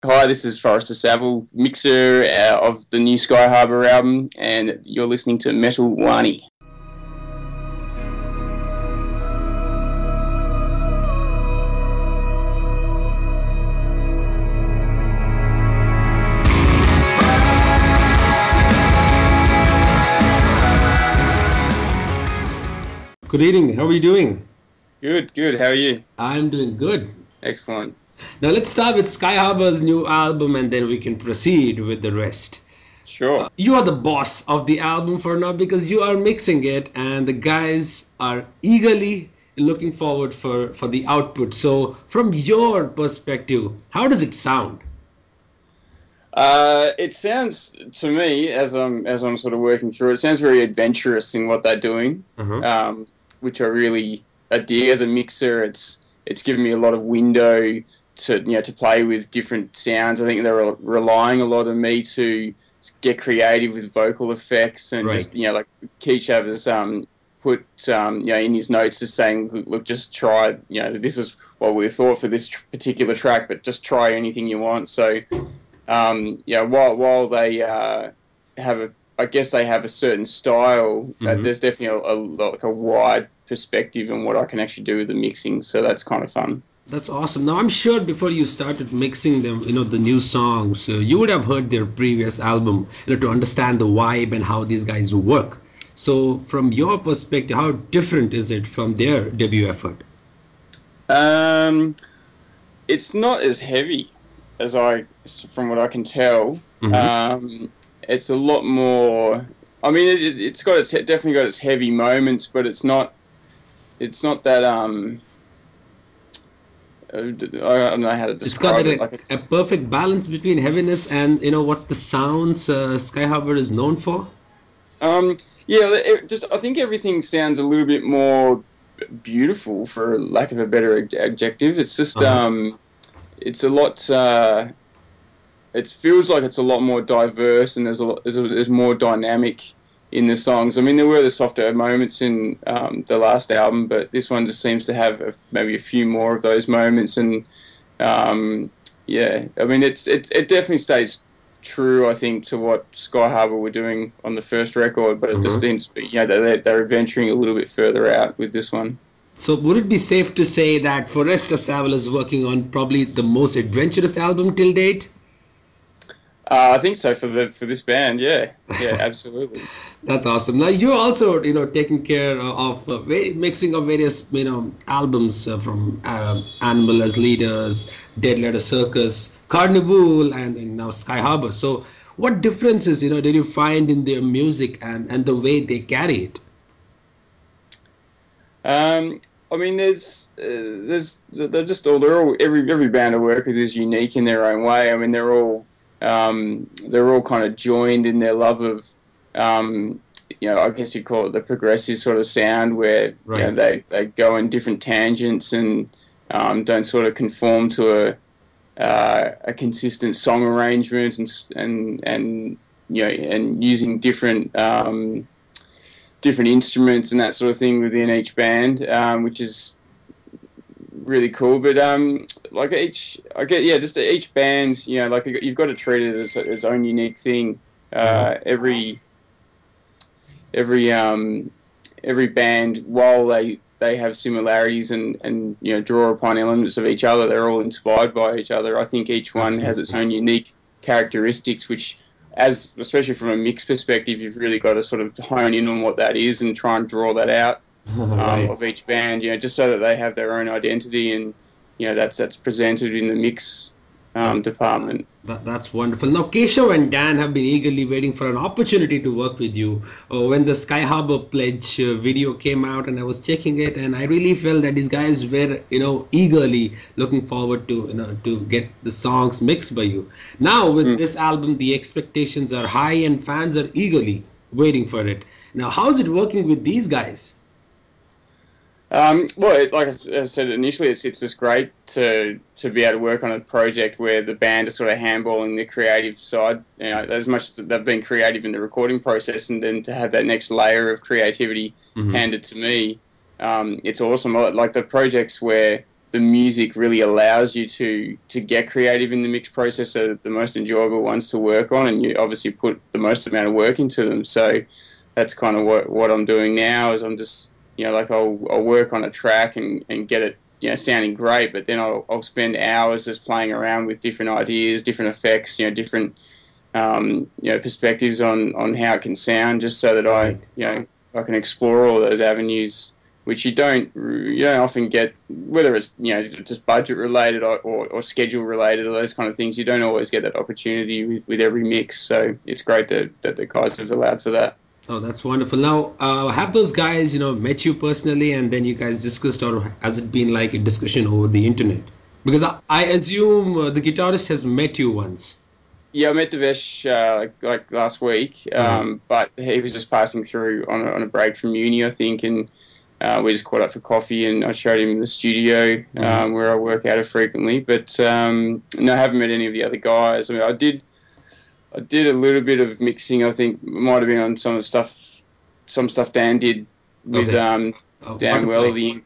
Hi, this is Forrester Savell, mixer of the new Skyharbor album, and you're listening to Metal Wani. Good evening. How are you doing? Good, good. How are you? I'm doing good. Excellent. Now let's start with Skyharbor's new album and then we can proceed with the rest. Sure. You are the boss of the album for now because you are mixing it and the guys are eagerly looking forward for the output. So from your perspective, how does it sound? It sounds to me, as I'm sort of working through it, sounds very adventurous in what they're doing, which I really dig. As a mixer, it's given me a lot of window to play with different sounds. I think they're relying a lot on me to get creative with vocal effects and Right. just like Keisha has put in his notes just saying, look, just try, this is what we thought for this particular track, but just try anything you want. So while they I guess they have a certain style, there's definitely a wide perspective on what I can actually do with the mixing. So that's kind of fun. That's awesome. Now I'm sure before you started mixing them, the new songs, you would have heard their previous album, to understand the vibe and how these guys work. So from your perspective, how different is it from their debut effort? It's not as heavy from what I can tell. It's a lot more. I mean, it's definitely got its heavy moments, but it's not that I don't know how to describe it. It's got a perfect balance between heaviness and what the sounds Skyharbor is known for. I think everything sounds a little bit more beautiful, for lack of a better adjective. It's just it's a lot. It feels like it's a lot more diverse, and there's more dynamic in the songs. I mean, there were the softer moments in the last album, but this one just seems to have maybe a few more of those moments. And I mean, it definitely stays true, I think, to what Skyharbor were doing on the first record, but it just seems they're venturing a little bit further out with this one. So would it be safe to say that Forrester Savell is working on probably the most adventurous album till date? I think so for this band, yeah, absolutely. That's awesome. Now you're also taking care of mixing of various albums from Animal as Leaders, Dead Letter Circus, Carnival, and now Skyharbor. So what differences did you find in their music and the way they carry it? I mean, every band I work with is unique in their own way. I mean, they're all kind of joined in their love of, I guess you'd call it the progressive sort of sound, where they go in different tangents and don't sort of conform to a consistent song arrangement and using different instruments and that sort of thing within each band, which is really cool. But each band, you've got to treat it as its own unique thing. Every band, while they have similarities and draw upon elements of each other, they're all inspired by each other. I think each one has its own unique characteristics, which, especially from a mix perspective, you've really got to sort of hone in on what that is and try and draw that out of each band, just so that they have their own identity, and that's presented in the mix department. That's wonderful. Now, Keshav and Dan have been eagerly waiting for an opportunity to work with you. When the Skyharbor Pledge video came out, and I was checking it, and I really felt that these guys were, eagerly looking forward to get the songs mixed by you. Now, with this album, the expectations are high, and fans are eagerly waiting for it. Now, how's it working with these guys? Like I said initially, it's just great to be able to work on a project where the band is sort of handballing the creative side, as much as they've been creative in the recording process, and then to have that next layer of creativity handed to me, it's awesome. Like the projects where the music really allows you to get creative in the mix process. So the most enjoyable ones to work on, and you obviously put the most amount of work into them. So that's kind of what I'm doing now. Is I'm just, like I'll work on a track and get it, sounding great, but then I'll spend hours just playing around with different ideas, different effects, different perspectives on how it can sound, just so that I can explore all those avenues, which you don't often get, whether it's just budget related or schedule related or those kind of things. You don't always get that opportunity with every mix. So it's great that the guys have allowed for that. Oh, that's wonderful. Now, have those guys, met you personally, and then you guys discussed, or has it been like a discussion over the internet? Because I assume the guitarist has met you once. Yeah, I met Devesh like last week, but he was just passing through on a break from uni, I think, and we just caught up for coffee, and I showed him the studio where I work out of frequently. But no, I haven't met any of the other guys. I mean, I did a little bit of mixing. I think it might have been on some stuff Dan did with Dan Well, the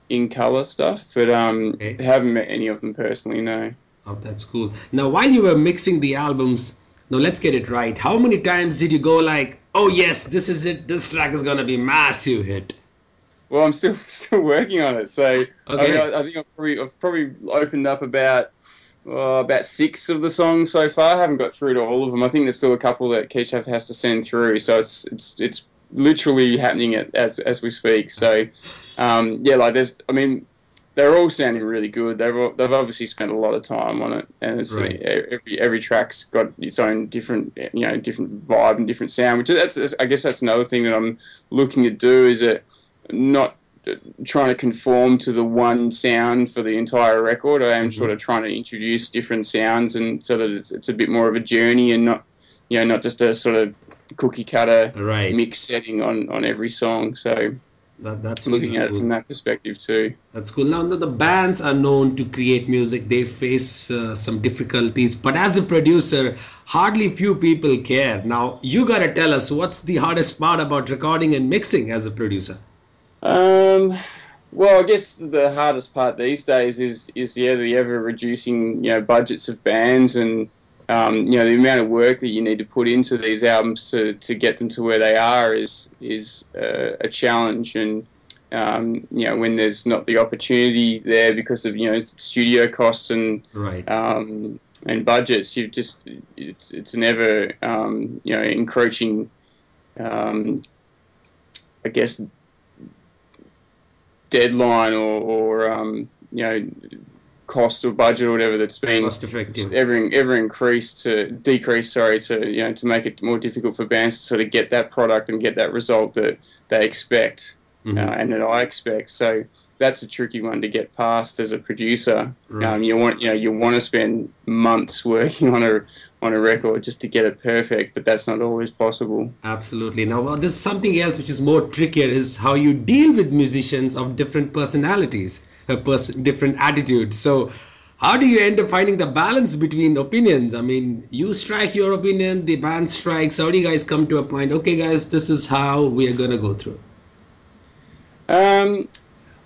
in color stuff, but haven't met any of them personally. No. Oh, that's cool. Now, while you were mixing the albums, now let's get it right. How many times did you go like, oh yes, this is it. This track is gonna be massive hit? Well, I'm still working on it. So I think I've probably opened up about 6 of the songs so far. I haven't got through to all of them. I think there's still a couple that Keishav has to send through. So it's literally happening as we speak. So they're all sounding really good. They've obviously spent a lot of time on it, and it's, every track's got its own different different vibe and different sound. Which I guess that's another thing that I'm looking to do, is that not trying to conform to the one sound for the entire record. I am sort of trying to introduce different sounds, and so that it's a bit more of a journey, and not just a sort of cookie cutter mix setting on every song. So that's looking at it from that perspective too. That's cool. Now the bands are known to create music. They face some difficulties, but as a producer, hardly few people care. Now you gotta tell us, what's the hardest part about recording and mixing as a producer? Well, I guess the hardest part these days is the ever reducing budgets of bands, and the amount of work that you need to put into these albums to get them to where they are is a challenge. And when there's not the opportunity there because of studio costs and budgets, it's an ever encroaching I guess deadline or cost or budget or whatever that's been ever decreased to make it more difficult for bands to sort of get that product and get that result that they expect and that I expect. So that's a tricky one to get past as a producer. You want to spend months working on a record just to get it perfect, but that's not always possible. Absolutely. Now, there's something else which is more trickier, is how you deal with musicians of different personalities, different attitudes. So how do you end up finding the balance between opinions? I mean, you strike your opinion, the band strikes. How do you guys come to a point, okay guys, this is how we are going to go through?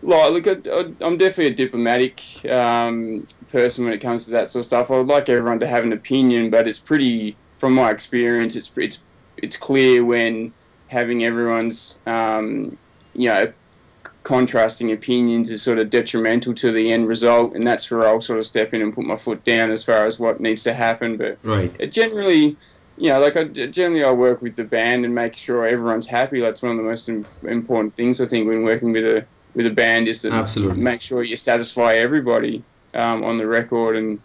Look, I'm definitely a diplomatic person when it comes to that sort of stuff. I would like everyone to have an opinion, but it's pretty, from my experience, it's clear when having everyone's contrasting opinions is sort of detrimental to the end result, and that's where I'll sort of step in and put my foot down as far as what needs to happen. But generally, generally I work with the band and make sure everyone's happy. That's one of the most important things, I think, when working with a band, is to make sure you satisfy everybody on the record, and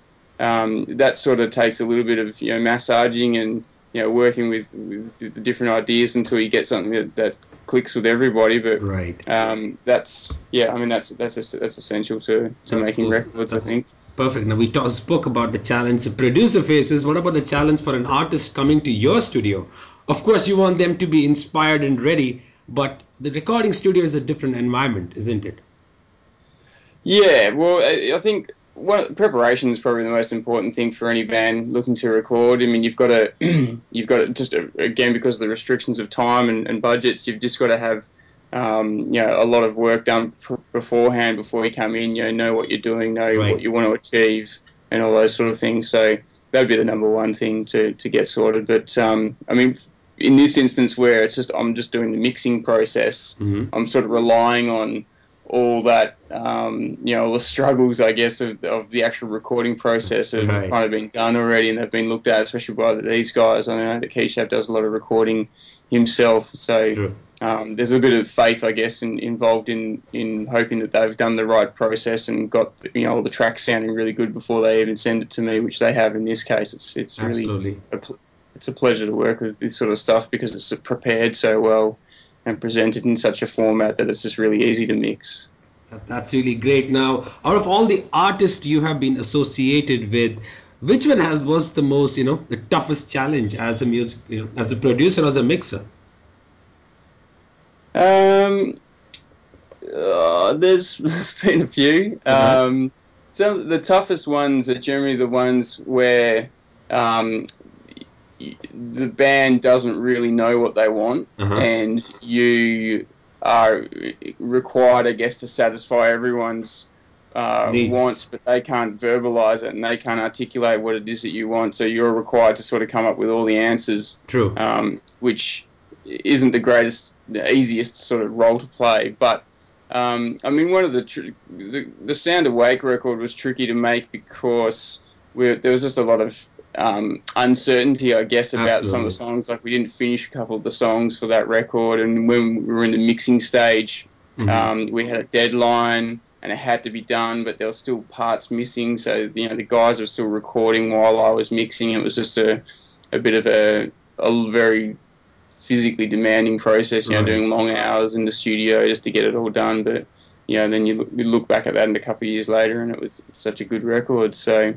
that sort of takes a little bit of massaging and working with the different ideas until you get something that clicks with everybody. But that's essential to making records, I think. Perfect. Now we spoke about the challenge a producer faces. What about the challenge for an artist coming to your studio? Of course, you want them to be inspired and ready, but the recording studio is a different environment, isn't it? Yeah, well, I think preparation is probably the most important thing for any band looking to record. I mean, you've got to just again, because of the restrictions of time and budgets, you've just got to have a lot of work done beforehand before you come in. Know what you're doing, know Right. what you want to achieve, and all those sort of things. So that'd be the number one thing to get sorted. But I mean, in this instance where I'm just doing the mixing process, I'm sort of relying on all that, all the struggles, I guess, of the actual recording process have Right. kind of been done already, and they've been looked at, especially by these guys. I know that Keyshav does a lot of recording himself, so True. there's a bit of faith, I guess, involved in hoping that they've done the right process and got all the tracks sounding really good before they even send it to me, which they have in this case. It's really Absolutely. it's a pleasure to work with this sort of stuff because it's prepared so well and presented in such a format that it's just really easy to mix. That's really great. Now, out of all the artists you have been associated with, which one was the most, the toughest challenge as a as a producer, as a mixer? There's been a few. Some of the toughest ones are generally the ones where the band doesn't really know what they want, and you are required, I guess, to satisfy everyone's wants, but they can't verbalize it and they can't articulate what it is that you want. So you're required to sort of come up with all the answers. True. Which isn't the easiest sort of role to play, but I mean, one of the Sound Awake record was tricky to make because there was just a lot of uncertainty, I guess, about some of the songs. Like, we didn't finish a couple of the songs for that record, and when we were in the mixing stage, we had a deadline and it had to be done, but there were still parts missing. So the guys were still recording while I was mixing. It was just a bit of a very physically demanding process, doing long hours in the studio just to get it all done. But then you look back at that in a couple of years later, and it was such a good record. So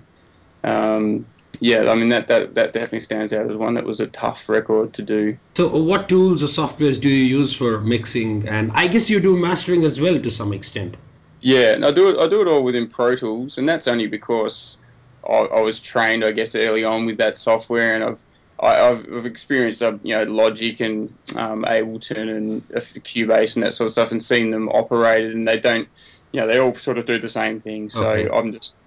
yeah, I mean that definitely stands out as one that was a tough record to do. So what tools or softwares do you use for mixing? And I guess you do mastering as well to some extent. Yeah, and I do it all within Pro Tools, and that's only because I was trained, I guess, early on with that software, and I've experienced Logic and Ableton and Cubase and that sort of stuff, and seen them operated, and they don't, they all sort of do the same thing. So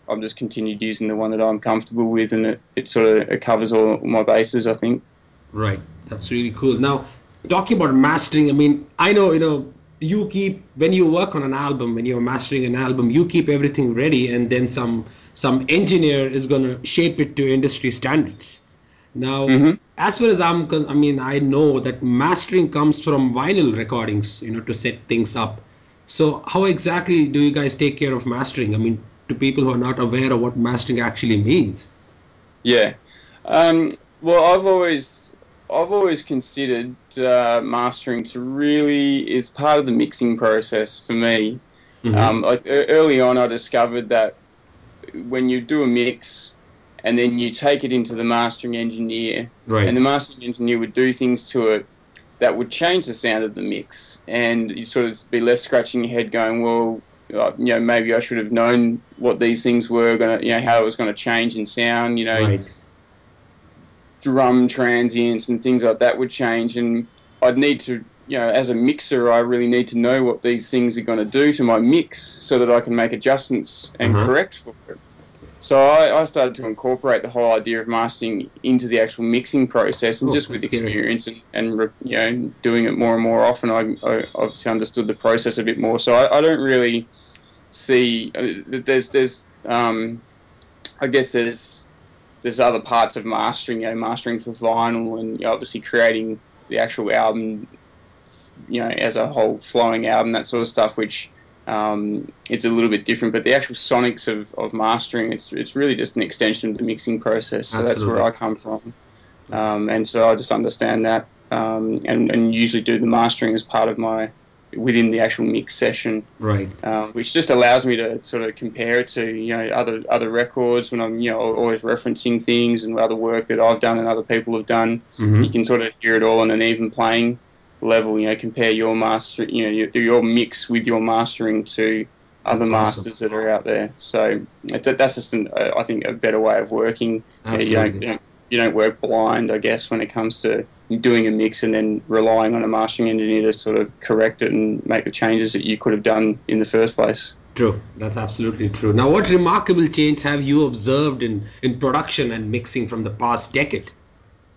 I'm just continued using the one that I'm comfortable with, and it covers all my bases, I think. Right, that's really cool. Now, talking about mastering, I mean, I know you keep, when you work on an album, when you're mastering an album, you keep everything ready, and then some engineer is going to shape it to industry standards. Now, as far as I know that mastering comes from vinyl recordings, to set things up. So how exactly do you guys take care of mastering? I mean, to people who are not aware of what mastering actually means. Yeah. Well, I've always considered mastering to really is part of the mixing process for me. Like early on, I discovered that when you do a mix and then you take it into the mastering engineer, and the mastering engineer would do things to it that would change the sound of the mix, and you'd sort of be left scratching your head going, well, maybe I should have known what these things were gonna, how it was gonna change in sound, drum transients and things like that would change, and I'd need to, as a mixer, I really need to know what these things are going to do to my mix so that I can make adjustments and correct for it. So I started to incorporate the whole idea of mastering into the actual mixing process, and just with experience and doing it more and more often, I obviously understood the process a bit more. So I don't really see there's I guess there's other parts of mastering, mastering for vinyl, and obviously creating the actual album, as a whole flowing album, that sort of stuff, which it's a little bit different. But the actual sonics of mastering, it's really just an extension of the mixing process. So that's where I come from, and so I just understand that, and usually do the mastering as part of within the actual mix session, which just allows me to sort of compare it to other records when I'm always referencing things and other work that I've done and other people have done. You can sort of hear it all on an even playing level. Compare your master, your mix with your mastering to other masters that are out there. So that's just I think a better way of working. You don't work blind, I guess, when it comes to doing a mix and then relying on a mastering engineer to sort of correct it and make the changes that you could have done in the first place. True, that's absolutely true. Now, what remarkable change have you observed in production and mixing from the past decade?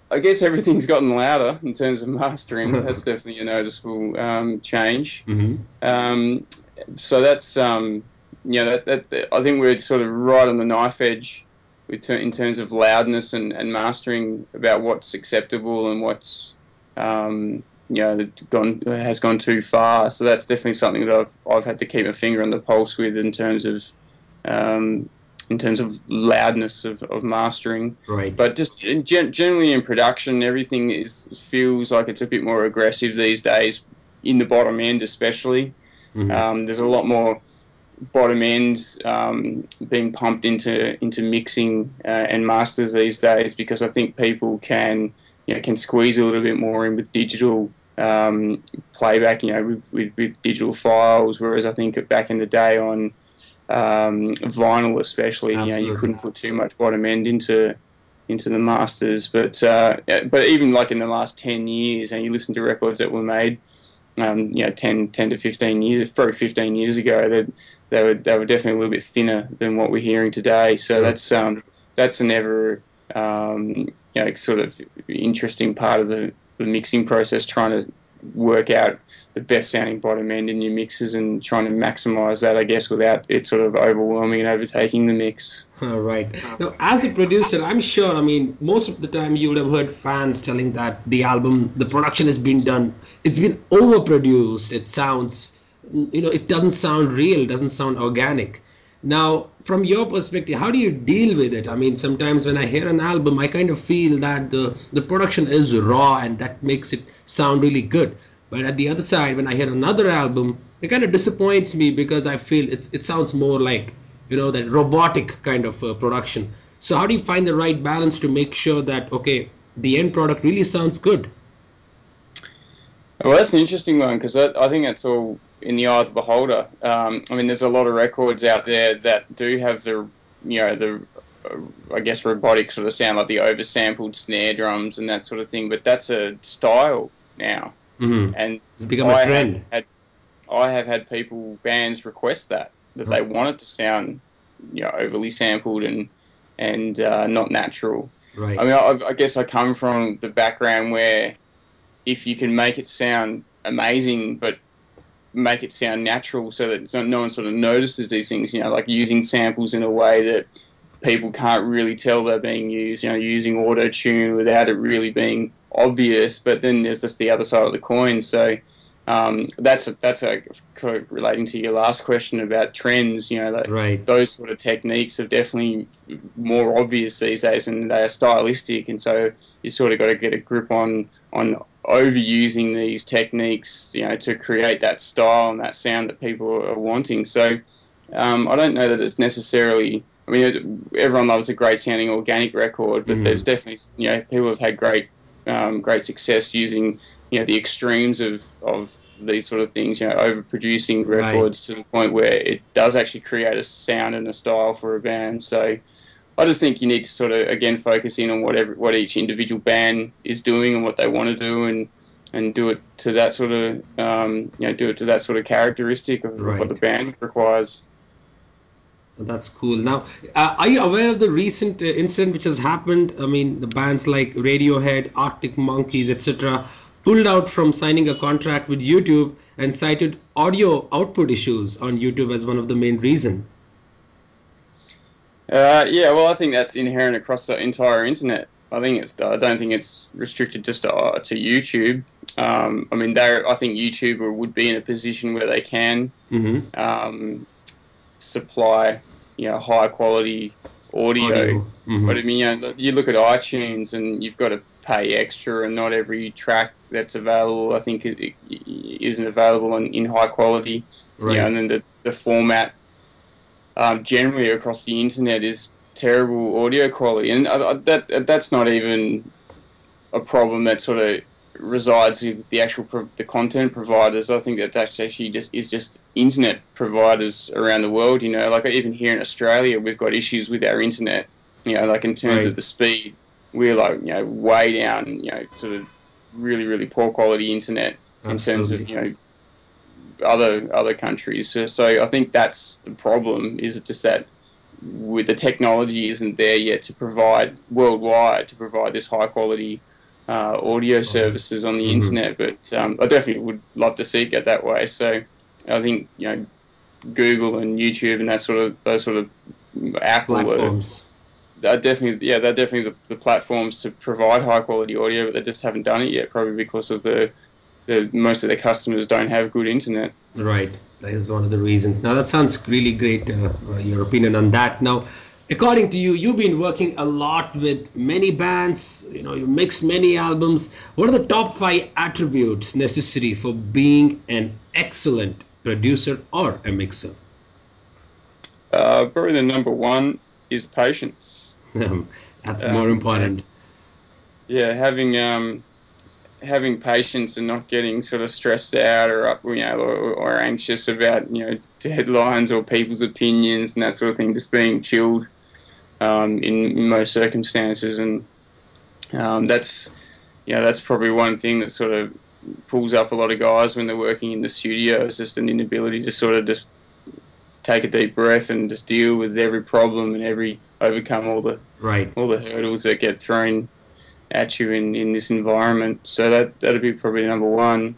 I guess everything's gotten louder in terms of mastering. That's definitely a noticeable change. So that's that I think we're sort of right on the knife edge in terms of loudness and mastering about what's acceptable and what's has gone too far. So that's definitely something that I've had to keep a finger on the pulse with in terms of loudness of mastering. Right. But just generally in production, everything feels like it's a bit more aggressive these days, in the bottom end especially. There's a lot more bottom end being pumped into mixing and masters these days, because I think people can squeeze a little bit more in with digital playback, with digital files, whereas I think back in the day on vinyl especially, you couldn't put too much bottom end into the masters. But even like in the last 10 years, and you listen to records that were made 10 to 15 years, probably 15 years ago, they were definitely a little bit thinner than what we're hearing today. So that's an ever sort of interesting part of the mixing process, trying to work out the best sounding bottom end in your mixes and trying to maximize that, I guess, without it sort of overwhelming and overtaking the mix. Right. Now, as a producer, I'm sure, most of the time you would have heard fans telling that the production has been done, it's been overproduced, it sounds, it doesn't sound real, doesn't sound organic. Now, from your perspective, how do you deal with it? Sometimes when I hear an album, I kind of feel that the production is raw and that makes it sound really good. But at the other side, when I hear another album, it kind of disappoints me because I feel it sounds more like, that robotic kind of production. So how do you find the right balance to make sure that, okay, the end product really sounds good? Well, that's an interesting one, because I think that's all in the eye of the beholder. There's a lot of records out there that do have the I guess robotic sort of sound, like the oversampled snare drums and that sort of thing. But that's a style now, and it's become a trend. I have had bands request that they want it to sound, overly sampled and not natural. Right. I guess I come from the background where if you can make it sound amazing, but make it sound natural so that no one sort of notices these things, like using samples in a way that people can't really tell they're being used, using auto-tune without it really being obvious. But then there's just the other side of the coin. So that's relating to your last question about trends, right. Those sort of techniques are definitely more obvious these days, and they are stylistic, and so you sort of got to get a grip on overusing these techniques, to create that style and that sound that people are wanting. So I don't know that it's necessarily, everyone loves a great sounding organic record, but there's definitely, people have had great success using, the extremes of these sort of things, overproducing records to the point where it does actually create a sound and a style for a band. So I just think you need to sort of, again, focus in on what each individual band is doing and what they want to do, and do it to that sort of characteristic of what the band requires. That's cool. Now, are you aware of the recent incident which has happened? The bands like Radiohead, Arctic Monkeys, etc. pulled out from signing a contract with YouTube and cited audio output issues on YouTube as one of the main reasons. Well, I think that's inherent across the entire internet. I don't think it's restricted just to YouTube. I think YouTube would be in a position where they can supply, high quality audio. But you look at iTunes and you've got to pay extra, and not every track that's available, I think, it isn't available in high quality. Right. And then the format. Generally across the internet is terrible audio quality, and that's not even a problem that sort of resides with the actual the content providers. I think that actually just internet providers around the world. Like even here in Australia, we've got issues with our internet. Like in terms of the speed, we're like way down. Sort of really, really poor quality internet in terms of, other countries. So I think that's the problem, is just that with the technology isn't there yet to provide worldwide, to provide this high quality audio services on the internet. But I definitely would love to see it get that way. So I think, Google and YouTube and those sort of Apple platforms. They're definitely the platforms to provide high quality audio, but they just haven't done it yet, probably because of the most of their customers don't have good internet. Right, that is one of the reasons. Now that sounds really great, your opinion on that. Now, according to you, you've been working a lot with many bands, you mix many albums. What are the top 5 attributes necessary for being an excellent producer or a mixer? Probably the number one is patience. That's more important. Yeah, having patience and not getting sort of stressed out or up, or anxious about deadlines or people's opinions and that sort of thing. Just being chilled in most circumstances, and that's probably one thing that sort of pulls up a lot of guys when they're working in the studio. Is just an inability to sort of just take a deep breath and just deal with every problem and overcome all the hurdles that get thrown at you in this environment. So that'd be probably number one.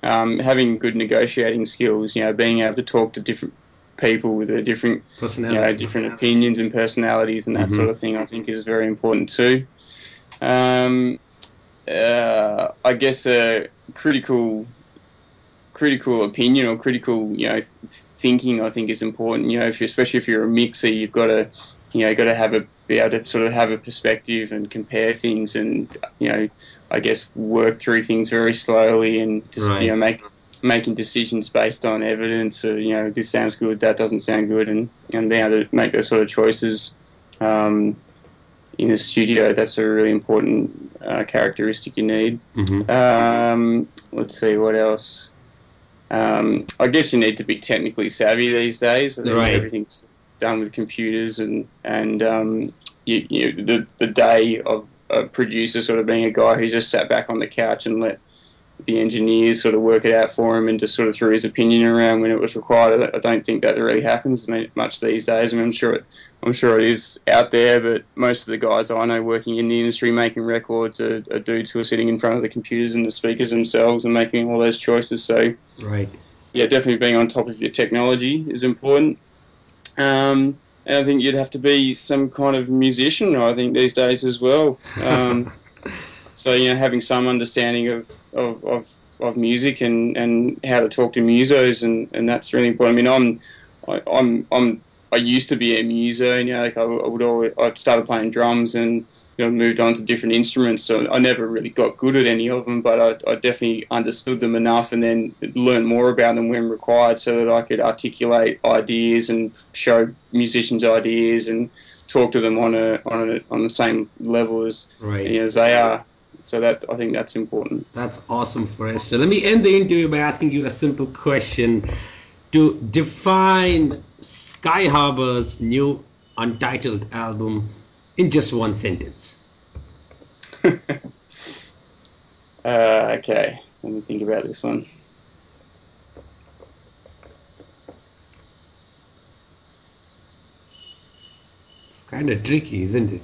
Having good negotiating skills, being able to talk to different people with different different opinions and personalities and that sort of thing, I think is very important too. I guess a critical opinion or critical thinking, I think, is important. Especially if you're a mixer, you've got to be able to sort of have a perspective and compare things, and I guess work through things very slowly and just making decisions based on evidence. So this sounds good, that doesn't sound good, and being able to make those sort of choices in a studio. That's a really important characteristic you need. Let's see, what else? I guess you need to be technically savvy these days. I think everything's done with computers, and the day of a producer sort of being a guy who just sat back on the couch and let the engineers sort of work it out for him and just sort of threw his opinion around when it was required. I don't think that really happens much these days. I mean, I'm sure it is out there, but most of the guys I know working in the industry making records are dudes who are sitting in front of the computers and the speakers themselves and making all those choices. So definitely being on top of your technology is important. And I think you'd have to be some kind of musician, I think, these days as well. So having some understanding of music and how to talk to musos, and that's really important. I mean, I used to be a muso, I started playing drums and moved on to different instruments. So I never really got good at any of them, but I definitely understood them enough and then learned more about them when required, so that I could articulate ideas and show musicians ideas and talk to them on the same level as they are. So I think that's important. That's awesome, Forrester. Let me end the interview by asking you a simple question to define Skyharbor's new untitled album in just one sentence. Okay, let me think about this one. It's kind of tricky, isn't it?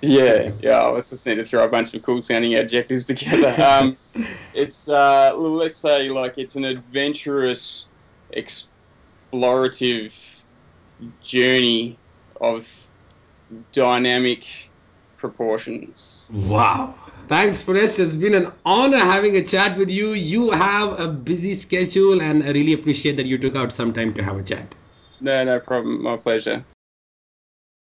Yeah. Let's just need to throw a bunch of cool sounding adjectives together. It's let's say like it's an adventurous, explorative journey of dynamic proportions. Wow. Thanks, Forrest. It's been an honor having a chat with you. You have a busy schedule, and I really appreciate that you took out some time to have a chat. No problem. My pleasure.